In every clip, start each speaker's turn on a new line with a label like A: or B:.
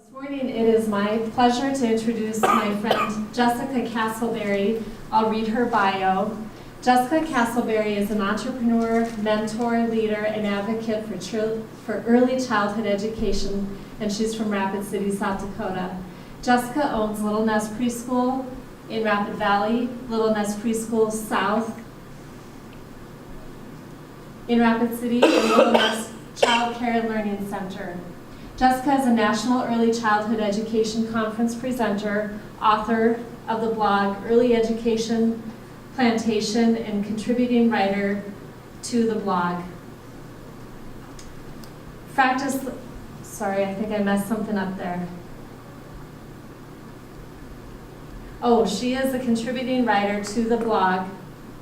A: This morning it is my pleasure to introduce my friend Jessica Castleberry. I'll read her bio. Jessica Castleberry is an entrepreneur, mentor, leader, and advocate for early childhood education, and she's from Rapid City, South Dakota. Jessica owns Little Nest Preschool in Rapid Valley, Little Nest Preschool South in Rapid City, and Little Nest Childcare and Learning Center. Jessica is a National Early Childhood Education Conference presenter, author of the blog Early Education Plantation, and contributing writer to the blog. Sorry, I think I messed something up there. Oh, she is a contributing writer to the blog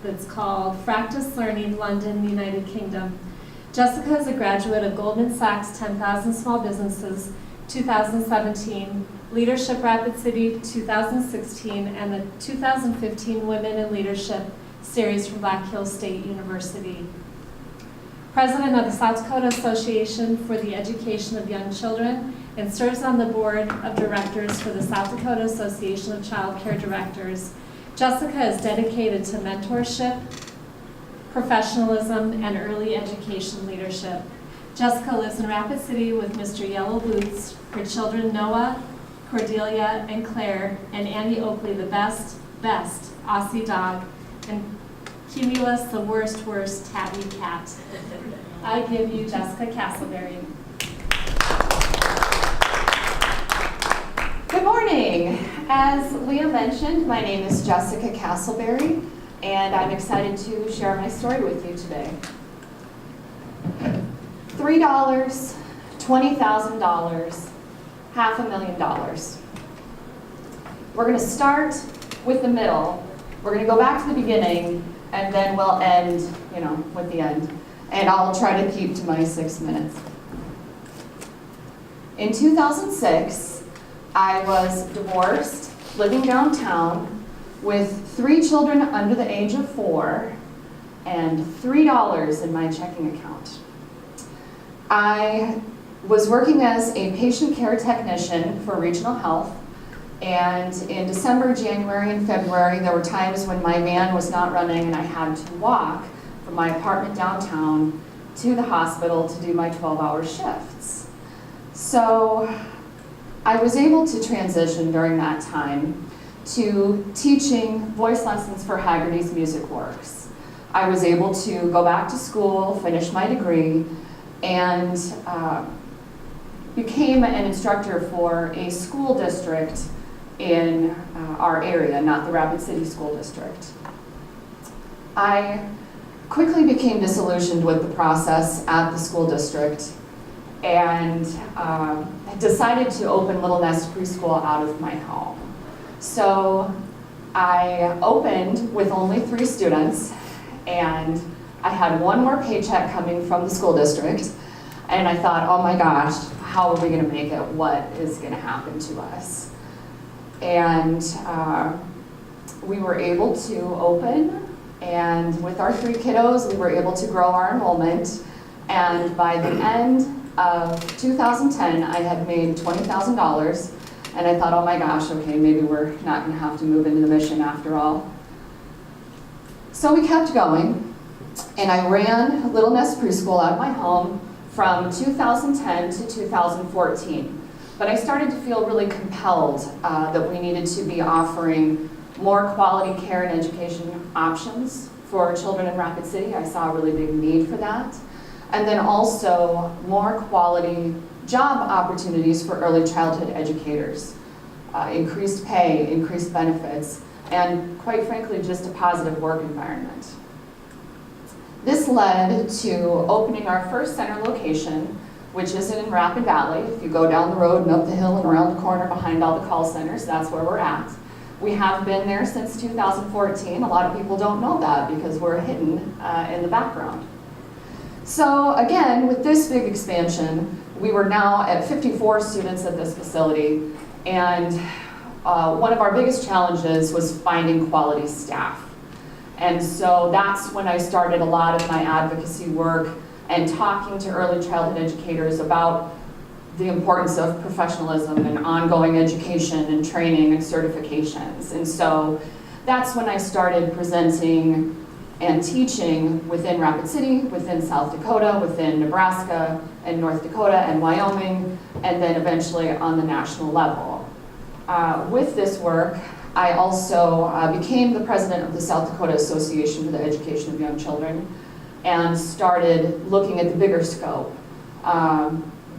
A: that's called Practice Learning, London, United Kingdom. Jessica is a graduate of Goldman Sachs 10,000 Small Businesses 2017, Leadership Rapid City 2016, and the 2015 Women in Leadership series from Black Hills State University. President of the South Dakota Association for the Education of Young Children, and serves on the board of directors for the South Dakota Association of Child Care Directors. Jessica is dedicated to mentorship, professionalism, and early education leadership. Jessica lives in Rapid City with Mr. Yellow Boots, her children Noah, Cordelia, and Claire, and Annie Oakley, the best Aussie dog, and Cumulus, the worst tabby cat. I give you Jessica Castleberry.
B: Good morning. As Leah mentioned, my name is Jessica Castleberry, and I'm excited to share my story with you today. $3, $20,000, $500,000. We're going to start with the middle. We're going to go back to the beginning, and then we'll end, with the end. And I'll try to keep to my 6 minutes. In 2006, I was divorced, living downtown, with 3 children under the age of 4, and $3 in my checking account. I was working as a patient care technician for Regional Health, and in December, January, and February, there were times when my van was not running and I had to walk from my apartment downtown to the hospital to do my 12-hour shifts. So I was able to transition during that time to teaching voice lessons for Haggerty's Music Works. I was able to go back to school, finish my degree, and became an instructor for a school district in our area, not the Rapid City School District. I quickly became disillusioned with the process at the school district and decided to open Little Nest Preschool out of my home. So I opened with only 3 students, and I had one more paycheck coming from the school district, and I thought, oh my gosh, how are we going to make it? What is going to happen to us? And we were able to open, and with our 3 kiddos, we were able to grow our enrollment, and by the end of 2010, I had made $20,000. And I thought, oh my gosh, okay, maybe we're not going to have to move into the mission after all. So we kept going, and I ran Little Nest Preschool out of my home from 2010 to 2014. But I started to feel really compelled that we needed to be offering more quality care and education options for children in Rapid City. I saw a really big need for that. And then also more quality job opportunities for early childhood educators, increased pay, increased benefits, and quite frankly, just a positive work environment. This led to opening our first center location, which is in Rapid Valley. If you go down the road and up the hill and around the corner behind all the call centers, that's where we're at. We have been there since 2014. A lot of people don't know that because we're hidden in the background. So again, with this big expansion, we were now at 54 students at this facility, and one of our biggest challenges was finding quality staff. And so that's when I started a lot of my advocacy work and talking to early childhood educators about the importance of professionalism and ongoing education and training and certifications. And so that's when I started presenting and teaching within Rapid City, within South Dakota, within Nebraska and North Dakota and Wyoming, and then eventually on the national level. With this work, I also became the president of the South Dakota Association for the Education of Young Children and started looking at the bigger scope.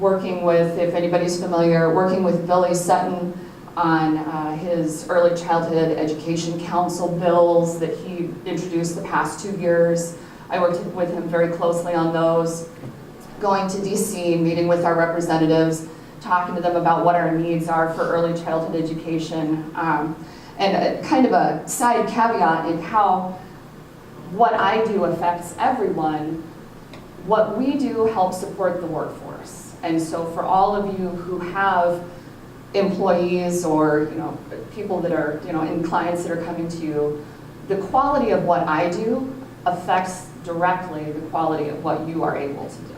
B: Working with, if anybody's familiar, working with Billy Sutton on his early childhood education council bills that he introduced the past 2 years. I worked with him very closely on those. Going to DC, meeting with our representatives, talking to them about what our needs are for early childhood education. And kind of a side caveat in how what I do affects everyone. What we do helps support the workforce. And so for all of you who have employees or people that are in clients that are coming to you, the quality of what I do affects directly the quality of what you are able to do.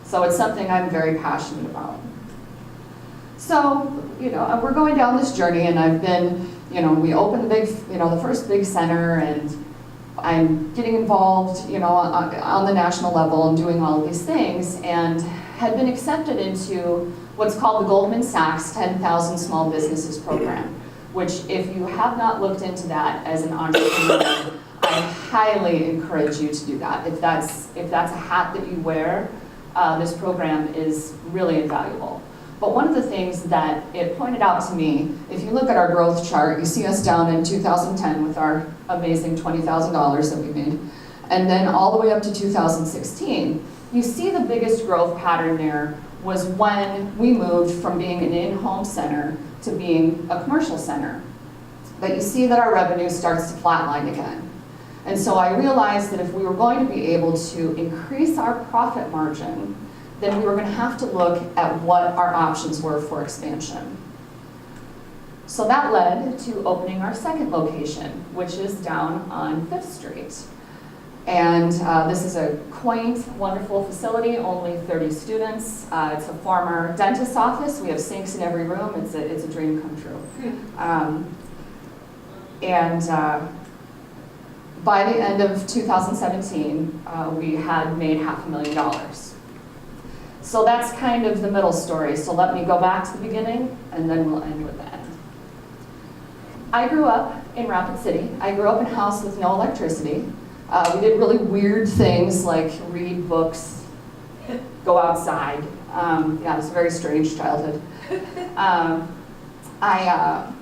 B: So it's something I'm very passionate about. So we're going down this journey, and I've been we opened the first big center, and I'm getting involved on the national level and doing all of these things, and had been accepted into what's called the Goldman Sachs 10,000 Small Businesses Program, which if you have not looked into that as an entrepreneur, I highly encourage you to do that. If that's a hat that you wear, this program is really invaluable. But one of the things that it pointed out to me, if you look at our growth chart, you see us down in 2010 with our amazing $20,000 that we made, and then all the way up to 2016, you see the biggest growth pattern there was when we moved from being an in-home center to being a commercial center. But you see that our revenue starts to flatline again. And so I realized that if we were going to be able to increase our profit margin, then we were going to have to look at what our options were for expansion. So that led to opening our second location, which is down on 5th Street. And this is a quaint, wonderful facility, only 30 students. It's a former dentist's office. We have sinks in every room. It's a dream come true. By the end of 2017, we had made $500,000. So that's kind of the middle story. So let me go back to the beginning, and then we'll end with the end. I grew up in Rapid City. I grew up in a house with no electricity. We did really weird things like read books, go outside. It was a very strange childhood.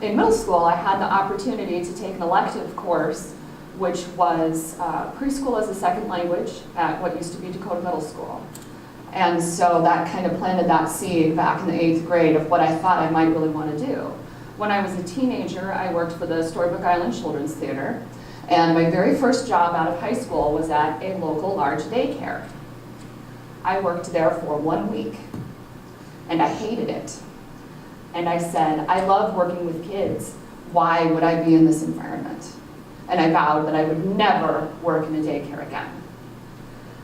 B: In middle school, I had the opportunity to take an elective course, which was preschool as a second language at what used to be Dakota Middle School. And so that kind of planted that seed back in the 8th grade of what I thought I might really want to do. When I was a teenager, I worked for the Storybook Island Children's Theater. And my very first job out of high school was at a local large daycare. I worked there for 1 week, and I hated it. And I said, I love working with kids. Why would I be in this environment? And I vowed that I would never work in a daycare again.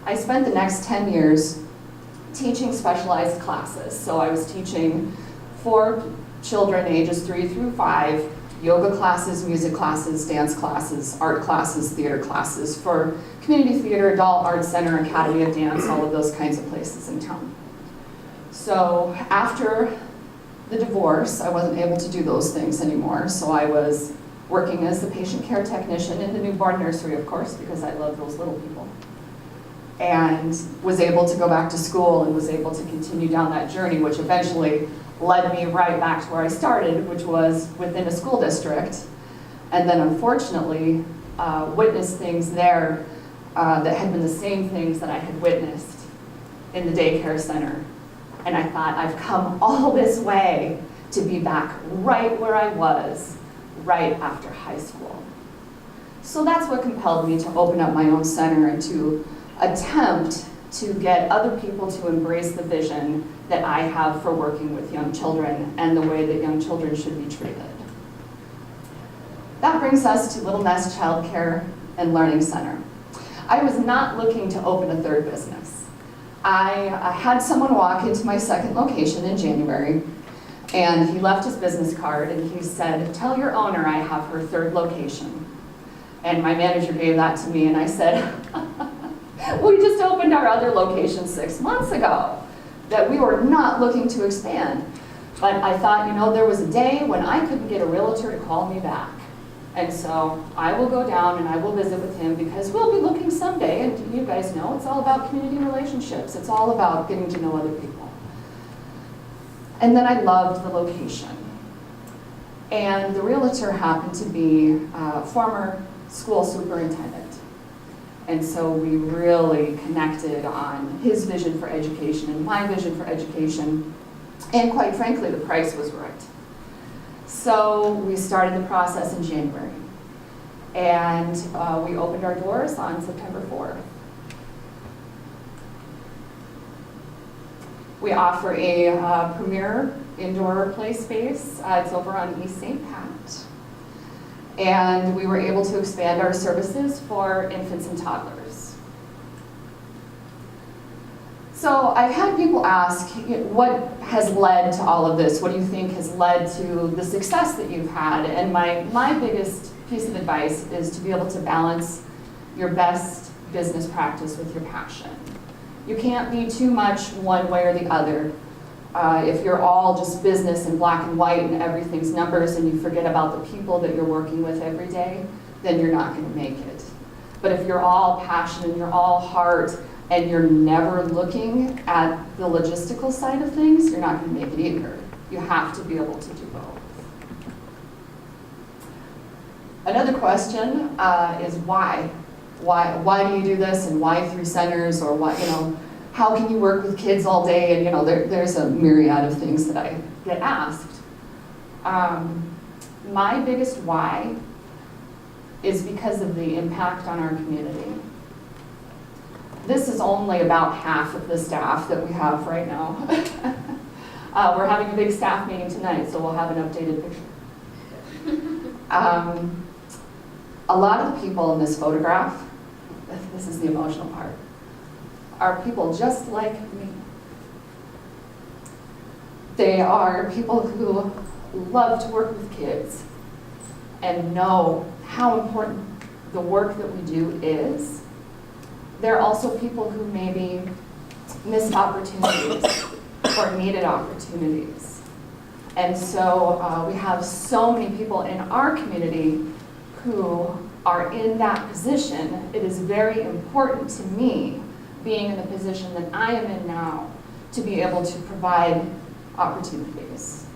B: I spent the next 10 years teaching specialized classes. So I was teaching for children ages 3 through 5, yoga classes, music classes, dance classes, art classes, theater classes for community theater, Adult Art Center, Academy of Dance, all of those kinds of places in town. So after the divorce, I wasn't able to do those things anymore. So I was working as the patient care technician in the newborn nursery, of course, because I love those little people. And was able to go back to school and was able to continue down that journey, which eventually led me right back to where I started, which was within a school district. And then unfortunately, witnessed things there that had been the same things that I had witnessed in the daycare center. And I thought, I've come all this way to be back right where I was, right after high school. So that's what compelled me to open up my own center and to attempt to get other people to embrace the vision that I have for working with young children and the way that young children should be treated. That brings us to Little Nest Childcare and Learning Center. I was not looking to open a third business. I had someone walk into my second location in January, and he left his business card and he said, "Tell your owner I have her third location." And my manager gave that to me and I said, "We just opened our other location 6 months ago, that we were not looking to expand." But I thought, there was a day when I couldn't get a realtor to call me back. And so I will go down and I will visit with him because we'll be looking someday, and you guys know it's all about community relationships. It's all about getting to know other people. And then I loved the location. And the realtor happened to be a former school superintendent. And so we really connected on his vision for education and my vision for education. And quite frankly, the price was right. So we started the process in January. And we opened our doors on September 4th. We offer a premier indoor play space. It's over on East St. Pat. And we were able to expand our services for infants and toddlers. So I've had people ask, what has led to all of this? What do you think has led to the success that you've had? And my biggest piece of advice is to be able to balance your best business practice with your passion. You can't be too much one way or the other. If you're all just business and black and white and everything's numbers and you forget about the people that you're working with every day, then you're not going to make it. But if you're all passion and you're all heart and you're never looking at the logistical side of things, you're not going to make it either. You have to be able to do both. Another question is why? Why do you do this, and why 3 centers, or why, how can you work with kids all day? And there's a myriad of things that I get asked. My biggest why is because of the impact on our community. This is only about half of the staff that we have right now. We're having a big staff meeting tonight, so we'll have an updated picture. A lot of the people in this photograph, this is the emotional part, are people just like me. They are people who love to work with kids and know how important the work that we do is. They're also people who maybe missed opportunities or needed opportunities. And so we have so many people in our community who are in that position. It is very important to me, being in the position that I am in now, to be able to provide opportunities.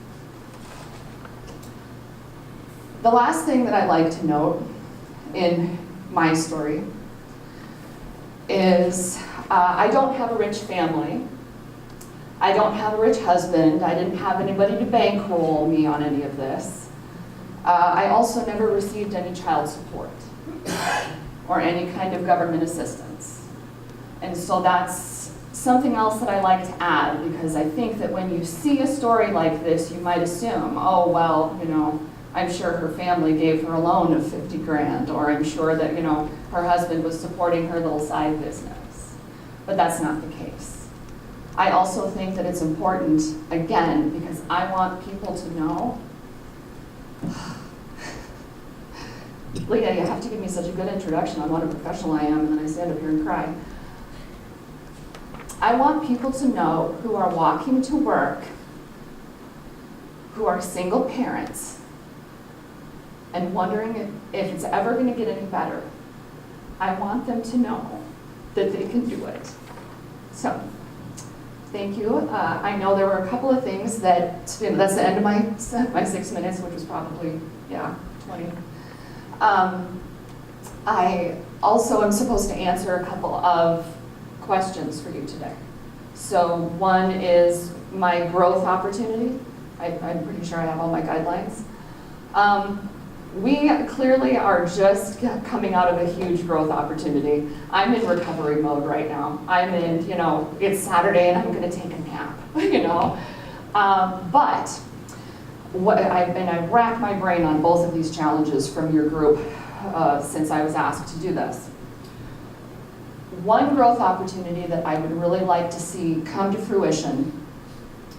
B: The last thing that I'd like to note in my story is I don't have a rich family. I don't have a rich husband. I didn't have anybody to bankroll me on any of this. I also never received any child support or any kind of government assistance. And so that's something else that I like to add, because I think that when you see a story like this, you might assume, oh, well, I'm sure her family gave her a loan of 50 grand, or I'm sure that, her husband was supporting her little side business. But that's not the case. I also think that it's important, again, because I want people to know, Leah, you have to give me such a good introduction on what a professional I am, and then I stand up here and cry. I want people to know who are walking to work, who are single parents, and wondering if it's ever going to get any better. I want them to know that they can do it. So, thank you. I know there were a couple of things that's the end of my 6 minutes, which was probably, 20. I also am supposed to answer a couple of questions for you today. So one is my growth opportunity. I'm pretty sure I have all my guidelines. We clearly are just coming out of a huge growth opportunity. I'm in recovery mode right now. I'm in, it's Saturday and I'm going to take a nap, But I racked my brain on both of these challenges from your group since I was asked to do this. one growth opportunity that I would really like to see come to fruition,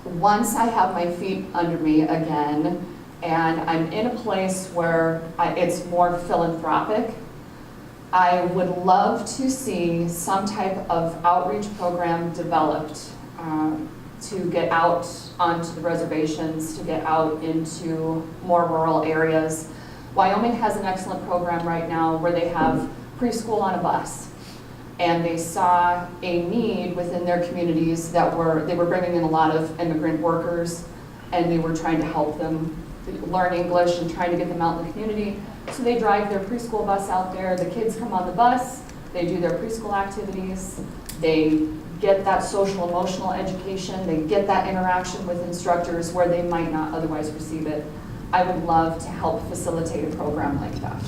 B: once I have my feet under me again, and I'm in a place where it's more philanthropic, I would love to see some type of outreach program developed to get out onto the reservations, to get out into more rural areas. Wyoming has an excellent program right now where they have preschool on a bus. And they saw a need within their communities they were bringing in a lot of immigrant workers, and they were trying to help them learn English and trying to get them out in the community. So they drive their preschool bus out there, the kids come on the bus, they do their preschool activities, they get that social emotional education, they get that interaction with instructors where they might not otherwise receive it. I would love to help facilitate a program like that.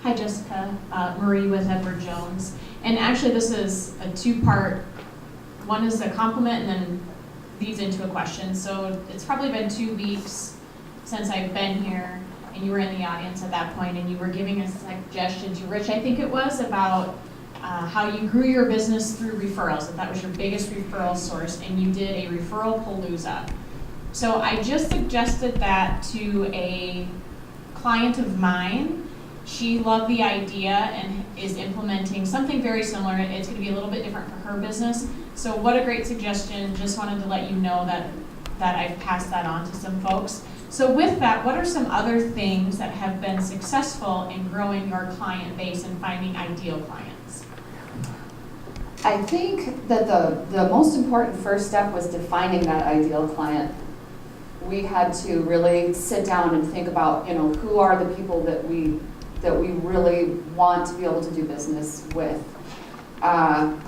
C: Hi Jessica, Marie with Edward Jones. And actually this is a two-part, one is a compliment and then leads into a question. So it's probably been 2 weeks since I've been here and you were in the audience at that point and you were giving a suggestion to Rich, I think it was, about how you grew your business through referrals, that was your biggest referral source, and you did a referral palooza. So I just suggested that to a client of mine. She loved the idea and is implementing something very similar. It's going to be a little bit different for her business. So what a great suggestion. Just wanted to let you know that I've passed that on to some folks. So with that, what are some other things that have been successful in growing your client base and finding ideal clients?
B: I think that the most important first step was defining that ideal client. We had to really sit down and think about, who are the people that we really want to be able to do business with. And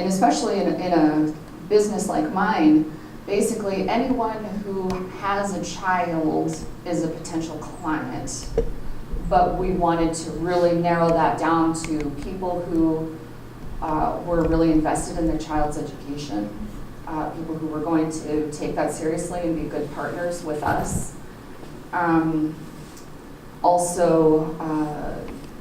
B: especially in a business like mine, basically anyone who has a child is a potential client. But we wanted to really narrow that down to people who were really invested in their child's education, people who were going to take that seriously and be good partners with us. Also,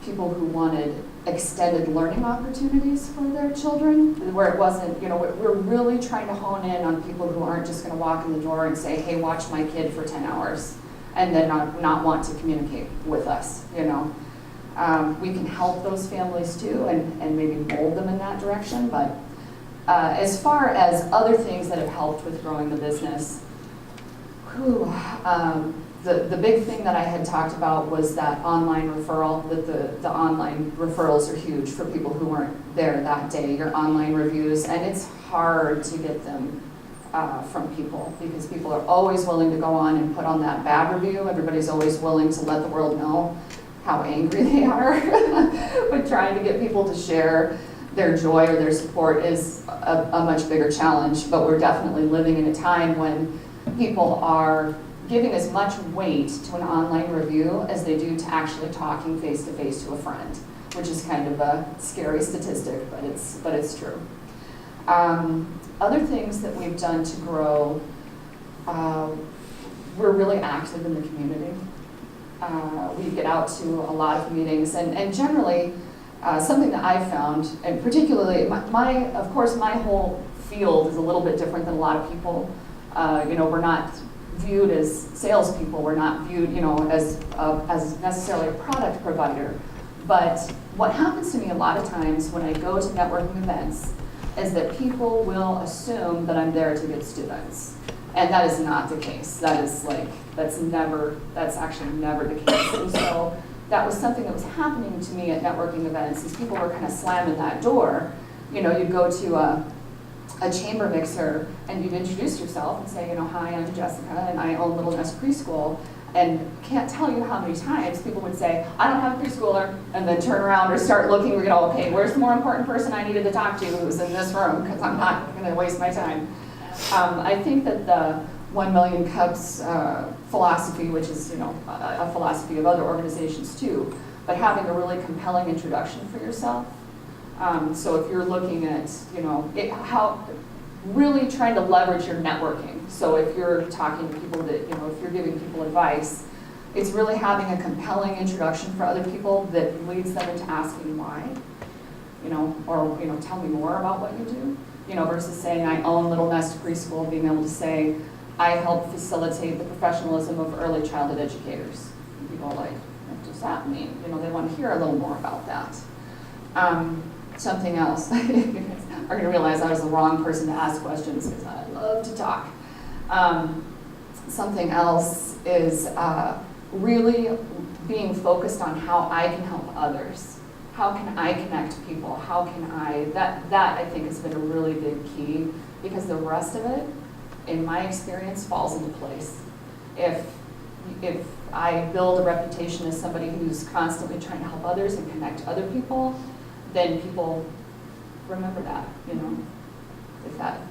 B: people who wanted extended learning opportunities for their children, where it wasn't, we're really trying to hone in on people who aren't just going to walk in the door and say, hey, watch my kid for 10 hours, and then not want to communicate with us, We can help those families too, and maybe mold them in that direction, but as far as other things that have helped with growing the business, the big thing that I had talked about was that online referral, that the online referrals are huge for people who weren't there that day, your online reviews, and it's hard to get them from people because people are always willing to go on and put on that bad review. Everybody's always willing to let the world know how angry they are, but trying to get people to share their joy or their support is a much bigger challenge, but we're definitely living in a time when people are giving as much weight to an online review as they do to actually talking face-to-face to a friend, which is kind of a scary statistic, but it's true. Other things that we've done to grow, we're really active in the community. We get out to a lot of meetings, and generally, something that I've found, and particularly, of course, my whole field is a little bit different than a lot of people. We're not viewed as salespeople. We're not viewed, as necessarily a product provider. But what happens to me a lot of times when I go to networking events is that people will assume that I'm there to get students. And that is not the case. That's actually never the case. And so that was something that was happening to me at networking events, is people were kind of slamming that door. You'd go to a chamber mixer and you'd introduce yourself and say, hi, I'm Jessica and I own Little Nest Preschool. And can't tell you how many times people would say, I don't have a preschooler, and then turn around or start looking, okay, where's the more important person I needed to talk to who's in this room, because I'm not going to waste my time. I think that the 1 million cups philosophy, which is a philosophy of other organizations too, but having a really compelling introduction for yourself. So if you're looking at how really trying to leverage your networking. So if you're talking to people that if you're giving people advice, it's really having a compelling introduction for other people that leads them into asking why. or, tell me more about what you do, versus saying I own Little Nest Preschool, being able to say I help facilitate the professionalism of early childhood educators. And people are like, what does that mean? They want to hear a little more about that. Something else, you guys are going to realize I was the wrong person to ask questions because I love to talk. Something else is really being focused on how I can help others. How can I connect people? How can that I think has been a really big key, because the rest of it, in my experience, falls into place. If I build a reputation as somebody who's constantly trying to help others and connect other people, then people remember that, if that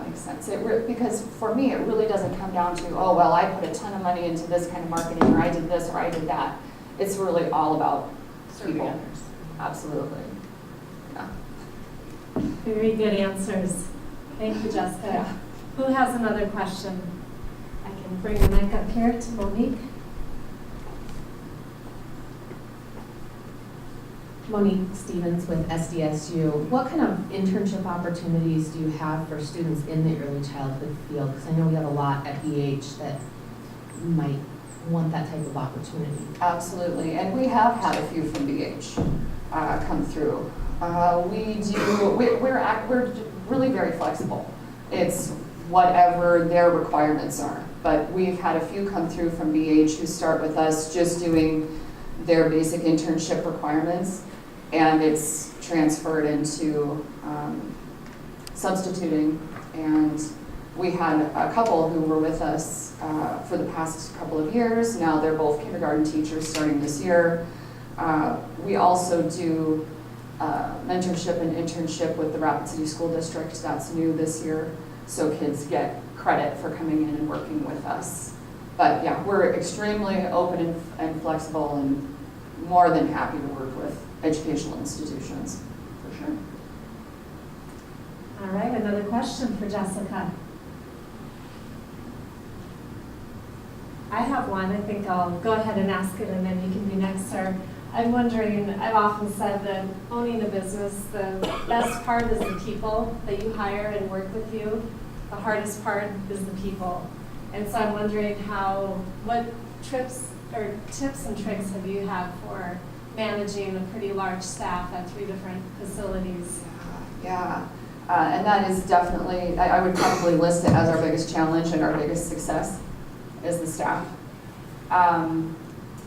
B: makes sense. Because for me, it really doesn't come down to, oh, well, I put a ton of money into this kind of marketing, or I did this, or I did that. It's really all about
C: Serving
B: people.
C: others.
B: Absolutely. Yeah.
A: Very good answers. Thank you, Jessica.
B: Yeah.
A: Who has another question? I can bring the mic up here to Monique.
D: Monique Stevens with SDSU. What kind of internship opportunities do you have for students in the early childhood field? Because I know we have a lot at BH that might want that type of opportunity.
B: Absolutely, and we have had a few from BH come through. We're really very flexible. It's whatever their requirements are. But we've had a few come through from BH who start with us just doing their basic internship requirements, and it's transferred into substituting. And we had a couple who were with us for the past couple of years. Now they're both kindergarten teachers starting this year. We also do mentorship and internship with the Rapid City School District. That's new this year. So kids get credit for coming in and working with us. But yeah, we're extremely open and flexible, and more than happy to work with educational institutions, for sure.
A: All right, another question for Jessica. I have one. I think I'll go ahead and ask it, and then you can be next, sir. I'm wondering, I've often said that owning a business, the best part is the people that you hire and work with you. The hardest part is the people. And so I'm wondering what tips and tricks have you had for managing a pretty large staff at 3 different facilities?
B: Yeah, and that is definitely, I would probably list it as our biggest challenge and our biggest success is the staff.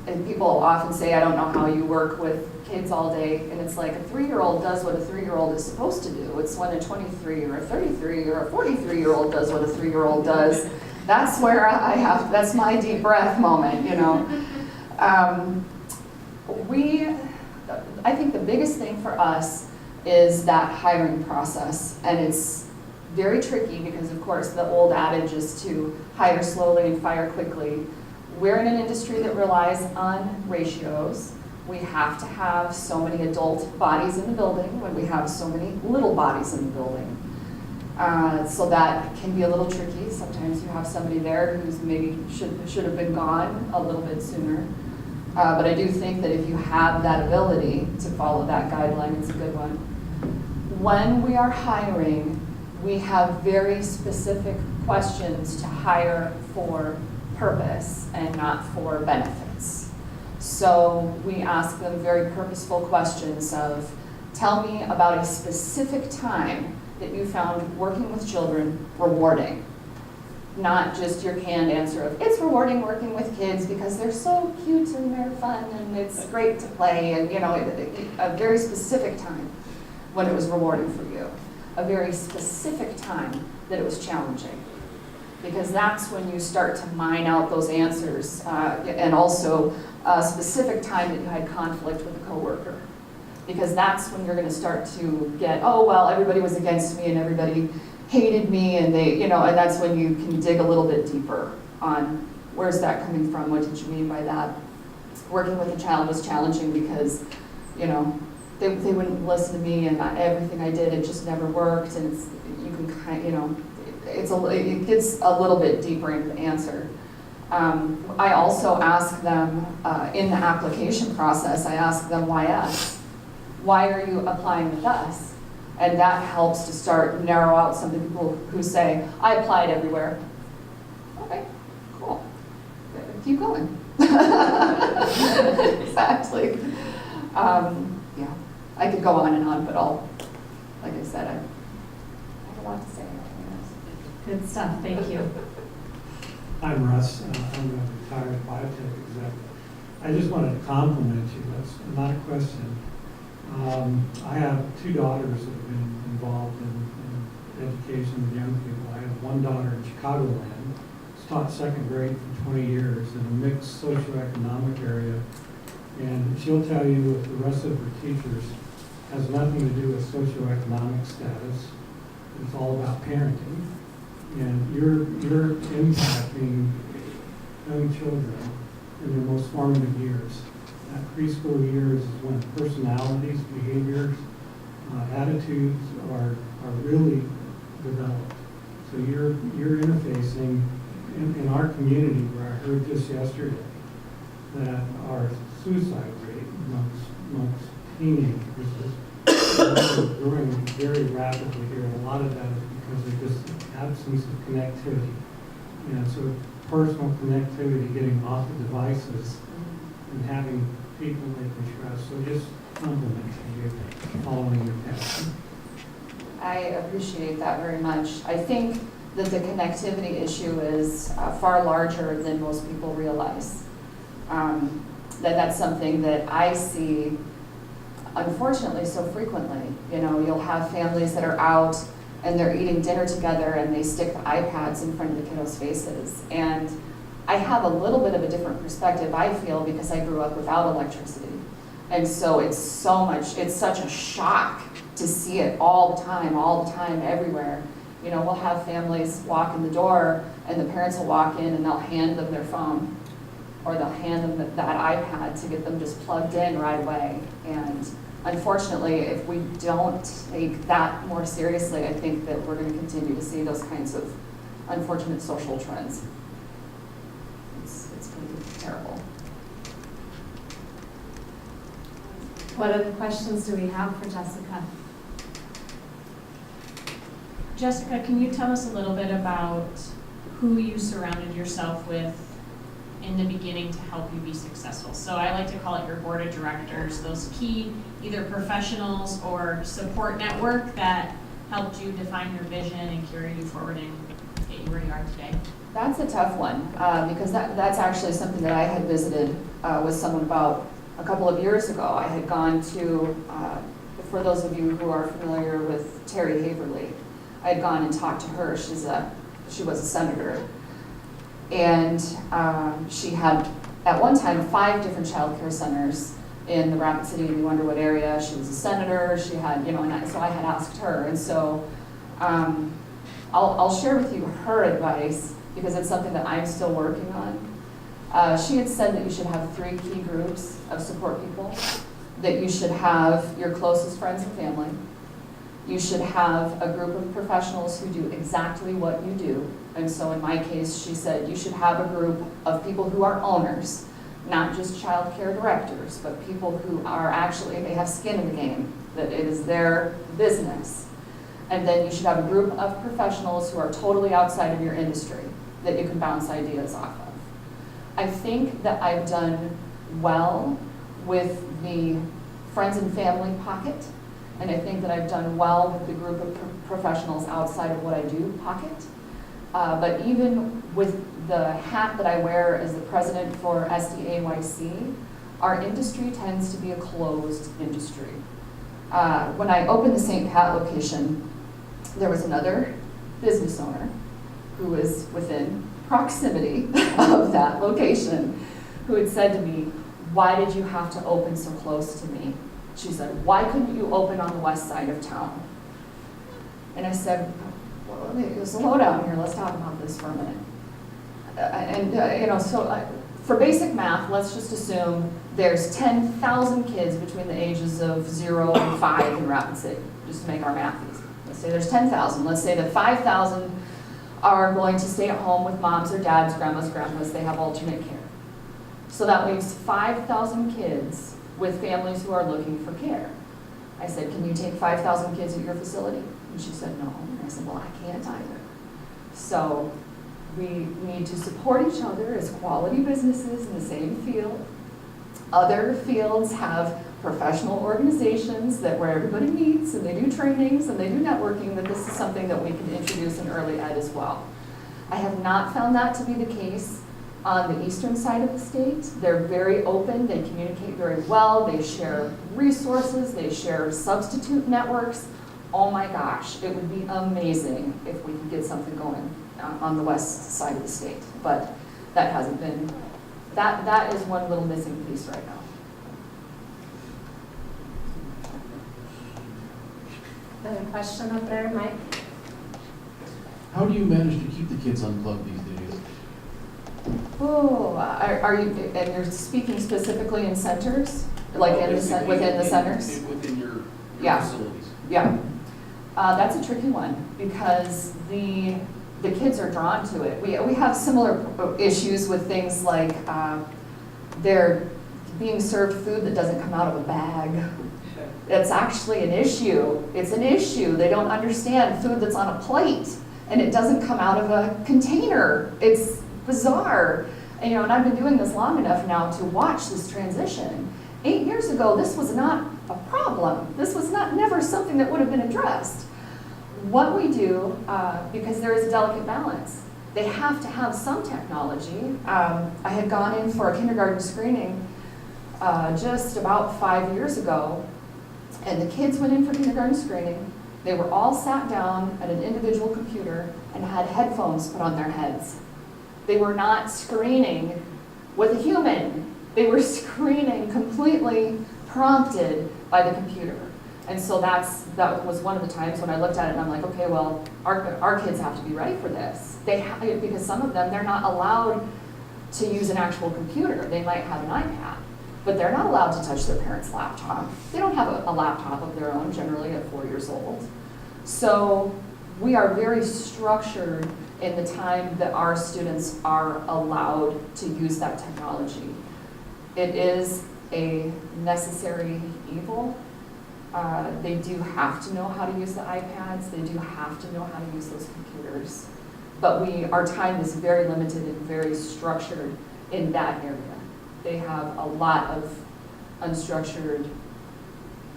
B: And people often say, I don't know how you work with kids all day, and it's like a 3-year-old does what a 3-year-old is supposed to do. It's when a 23 or a 33 or a 43-year-old does what a 3-year-old does. That's where that's my deep breath moment, I think the biggest thing for us is that hiring process, and it's very tricky because, of course, the old adage is to hire slowly and fire quickly. We're in an industry that relies on ratios. We have to have so many adult bodies in the building when we have so many little bodies in the building. So that can be a little tricky. Sometimes you have somebody there who's maybe should have been gone a little bit sooner. But I do think that if you have that ability to follow that guideline, it's a good one. When we are hiring, we have very specific questions to hire for purpose and not for benefits. So we ask them very purposeful questions of, tell me about a specific time that you found working with children rewarding. Not just your canned answer of, it's rewarding working with kids because they're so cute and they're fun and it's great to play, and a very specific time when it was rewarding for you. A very specific time that it was challenging. Because that's when you start to mine out those answers, and also a specific time that you had conflict with a coworker. Because that's when you're going to start to get, oh, well, everybody was against me and everybody hated me, and and that's when you can dig a little bit deeper on where's that coming from, what did you mean by that? Working with a child was challenging because, they wouldn't listen to me, and everything I did, it just never worked, and it gets a little bit deeper into the answer. I also ask them in the application process, I ask them why us? why are you applying with us? And that helps to start narrow out some of the people who say, I applied everywhere. Okay, cool. Keep going. Exactly. Yeah, I could go on and on, but like I said, I have a lot to say.
A: Good stuff, thank you.
E: I'm Russ. I'm a retired biotech executive. I just wanted to compliment you. That's not a question. I have 2 daughters that have been involved in education with young people. I have one daughter in Chicagoland. She's taught 2nd grade for 20 years in a mixed socioeconomic area. And she'll tell you with the rest of her teachers has nothing to do with socioeconomic status. It's all about parenting. And you're impacting young children in their most formative years. That preschool years is when personalities, behaviors, attitudes are really developed. So you're interfacing in our community, where I heard just yesterday that our suicide rate amongst teenagers is growing very rapidly here. And a lot of that is because of just absence of connectivity. And so personal connectivity, getting off the devices and having people they can trust. So just compliment you following your passion.
B: I appreciate that very much. I think that the connectivity issue is far larger than most people realize. That's something that I see, unfortunately, so frequently. You know, you'll have families that are out and they're eating dinner together and they stick the iPads in front of the kiddos' faces. And I have a little bit of a different perspective, I feel, because I grew up without electricity. And so it's such a shock to see it all the time, everywhere. You know, we'll have families walk in the door and the parents will walk in and they'll hand them their phone, or they'll hand them that iPad to get them just plugged in right away. And unfortunately, if we don't take that more seriously, I think that we're going to continue to see those kinds of unfortunate social trends. It's pretty terrible.
A: What other questions do we have for Jessica?
C: Jessica, can you tell us a little bit about who you surrounded yourself with in the beginning to help you be successful? So I like to call it your board of directors, those key either professionals or support network that helped you define your vision and carry you forward and get you where you are today.
B: That's a tough one, because that's actually something that I had visited with someone about a couple of years ago. I had gone to, for those of you who are familiar with Terry Haverly, I had gone and talked to her. She was a senator. And she had, at one time, 5 different child care centers in the Rapid City and New Underwood area. She was a senator. She had, so I had asked her. And so I'll share with you her advice, because it's something that I'm still working on. She had said that you should have 3 key groups of support people, that you should have your closest friends and family. You should have a group of professionals who do exactly what you do. And so in my case, she said you should have a group of people who are owners, not just child care directors, but people who are actually, they have skin in the game, that it is their business. And then you should have a group of professionals who are totally outside of your industry that you can bounce ideas off of. I think that I've done well with the friends and family pocket. And I think that I've done well with the group of professionals outside of what I do pocket. But even with the hat that I wear as the president for SDAYC, our industry tends to be a closed industry. When I opened the St. Pat location, there was another business owner who was within proximity of that location who had said to me, "Why did you have to open so close to me?" She said, "Why couldn't you open on the west side of town?" And I said, "Well, slow down here. Let's talk about this for a minute." For basic math, let's just assume there's 10,000 kids between the ages of 0 and 5 in Rapid City, just to make our math easy. Let's say there's 10,000. Let's say that 5,000 are going to stay at home with moms or dads, grandmas, grandpas. They have alternate care. So that leaves 5,000 kids with families who are looking for care. I said, can you take 5,000 kids at your facility? And she said, no. And I said, well, I can't either. So we need to support each other as quality businesses in the same field. Other fields have professional organizations that where everybody meets and they do trainings and they do networking, that this is something that we can introduce in early ed as well. I have not found that to be the case on the eastern side of the state. They're very open, they communicate very well, they share resources, they share substitute networks. Oh my gosh, it would be amazing if we could get something going on the west side of the state. But that hasn't been, that is one little missing piece right now.
A: Another question up there, Mike?
F: How do you manage to keep the kids unplugged these days?
B: Oh, are you, and you're speaking specifically in centers? Like in the, within the centers?
F: Within your
B: Yeah.
F: facilities.
B: Yeah. That's a tricky one because the kids are drawn to it. We have similar issues with things like they're being served food that doesn't come out of a bag. It's actually an issue. It's an issue. They don't understand food that's on a plate and it doesn't come out of a container. It's bizarre. And, and I've been doing this long enough now to watch this transition. 8 years ago, this was not a problem. This was never something that would have been addressed. What we do, because there is a delicate balance, they have to have some technology. I had gone in for a kindergarten screening just about 5 years ago, and the kids went in for kindergarten screening. They were all sat down at an individual computer and had headphones put on their heads. They were not screening with a human. They were screening completely prompted by the computer. And so that was one of the times when I looked at it and I'm like, okay, well, our kids have to be ready for this. Because some of them, they're not allowed to use an actual computer. They might have an iPad, but they're not allowed to touch their parents' laptop. They don't have a laptop of their own, generally at 4 years old. So we are very structured in the time that our students are allowed to use that technology. It is a necessary evil. They do have to know how to use the iPads. They do have to know how to use those computers. But our time is very limited and very structured in that area. They have a lot of unstructured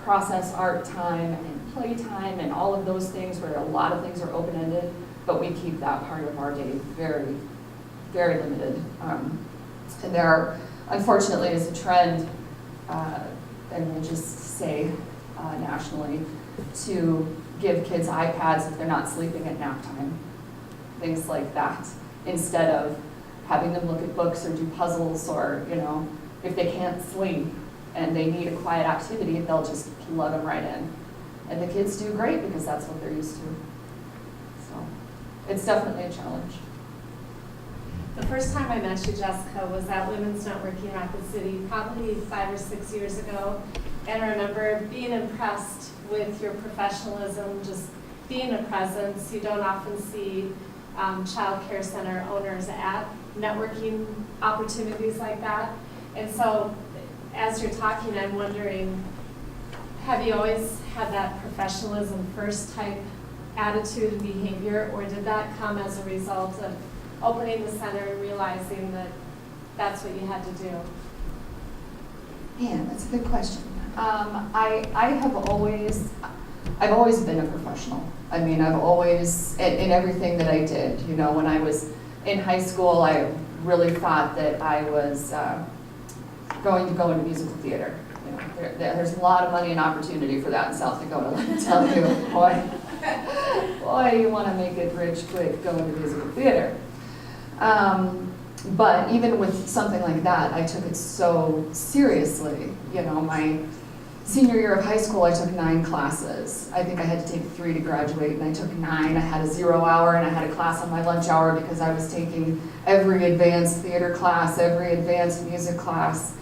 B: process art time and play time and all of those things where a lot of things are open-ended, but we keep that part of our day very, very limited. And there, unfortunately, is a trend, and we'll just say nationally, to give kids iPads if they're not sleeping at nap time, things like that, instead of having them look at books or do puzzles, or if they can't sleep and they need a quiet activity, they'll just plug them right in. And the kids do great because that's what they're used to. So it's definitely a challenge.
A: The first time I met you, Jessica, was at Women's Networking Rapid City, probably 5 or 6 years ago. And I remember being impressed with your professionalism, just being a presence. You don't often see child care center owners at networking opportunities like that. And so as you're talking, I'm wondering, have you always had that professionalism first type attitude and behavior, or did that come as a result of opening the center and realizing that that's what you had to do?
B: Man, that's a good question. I've always been a professional. I mean, I've always, in everything that I did, when I was in high school, I really thought that I was going to go into musical theater. There's a lot of money and opportunity for that in South Dakota, let me tell you. Boy, you want to make it rich quick, go into musical theater. But even with something like that, I took it so seriously. My senior year of high school, I took 9 classes. I think I had to take 3 to graduate, and I took 9. I had a 0 hour, and I had a class on my lunch hour because I was taking every advanced theater class, every advanced music class.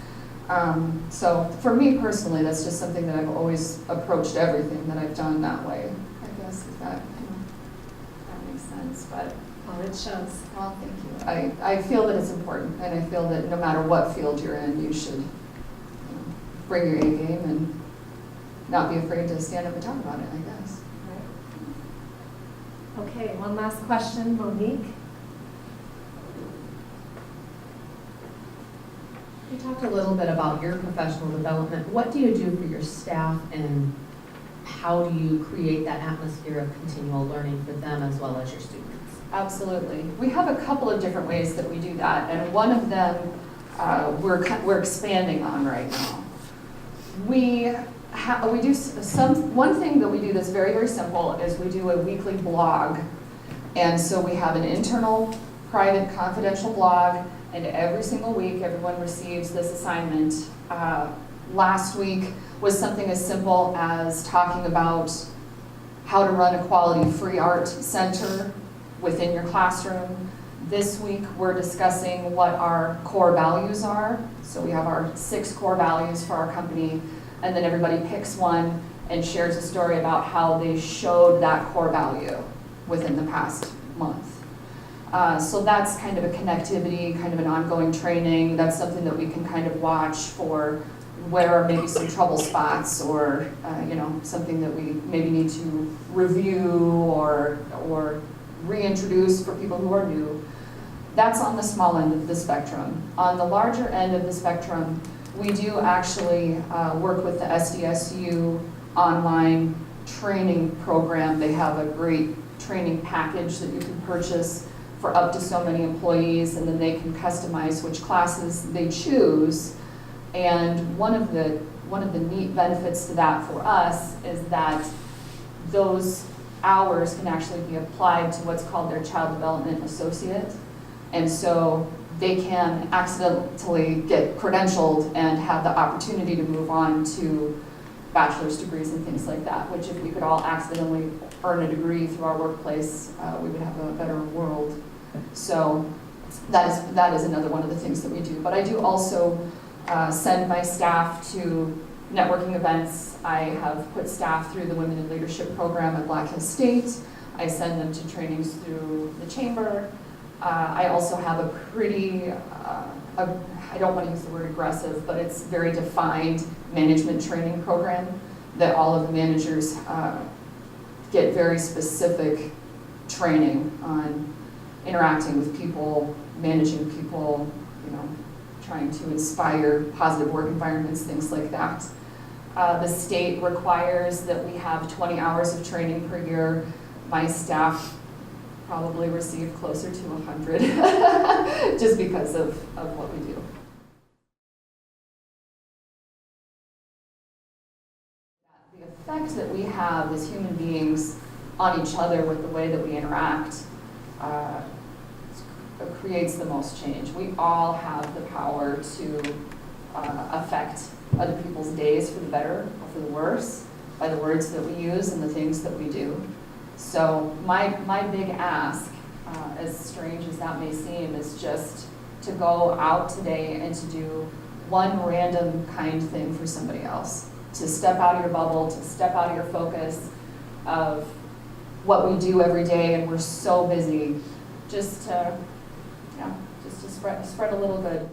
B: So for me personally, that's just something that I've always approached everything that I've done that way. I guess if that makes sense. But
A: It shows.
B: well, thank you. I feel that it's important, and I feel that no matter what field you're in, you should bring your A game and not be afraid to stand up and talk about it, I guess.
A: Okay, one last question, Monique.
D: You talked a little bit about your professional development. What do you do for your staff, and how do you create that atmosphere of continual learning for them as well as your students?
B: Absolutely. We have a couple of different ways that we do that, and one of them we're expanding on right now. One thing that we do that's very, very simple is we do a weekly blog. And so we have an internal, private, confidential blog, and every single week everyone receives this assignment. Last week was something as simple as talking about how to run a quality-free art center within your classroom. This week we're discussing what our core values are. So we have our 6 core values for our company, and then everybody picks one and shares a story about how they showed that core value within the past month. So that's kind of a connectivity, kind of an ongoing training. That's something that we can kind of watch for where are maybe some trouble spots, or something that we maybe need to review or reintroduce for people who are new. That's on the small end of the spectrum. On the larger end of the spectrum, we do actually work with the SDSU online training program. They have a great training package that you can purchase for up to so many employees, and then they can customize which classes they choose. And one of the neat benefits to that for us is that those hours can actually be applied to what's called their Child Development Associate. And so they can accidentally get credentialed and have the opportunity to move on to bachelor's degrees and things like that, which if we could all accidentally earn a degree through our workplace, we would have a better world. So that is another one of the things that we do. But I do also send my staff to networking events. I have put staff through the Women in Leadership program at Black Hills State. I send them to trainings through the chamber. I also have a pretty, I don't want to use the word aggressive, but it's very defined management training program that all of the managers get very specific training on interacting with people, managing people, trying to inspire positive work environments, things like that. The state requires that we have 20 hours of training per year. My staff probably receive closer to 100 just because of what we do. The effect that we have as human beings on each other with the way that we interact creates the most change. We all have the power to affect other people's days for the better or for the worse by the words that we use and the things that we do. So my big ask, as strange as that may seem, is just to go out today and to do one random kind thing for somebody else. To step out of your bubble, to step out of your focus of what we do every day, and we're so busy, just to spread a little good.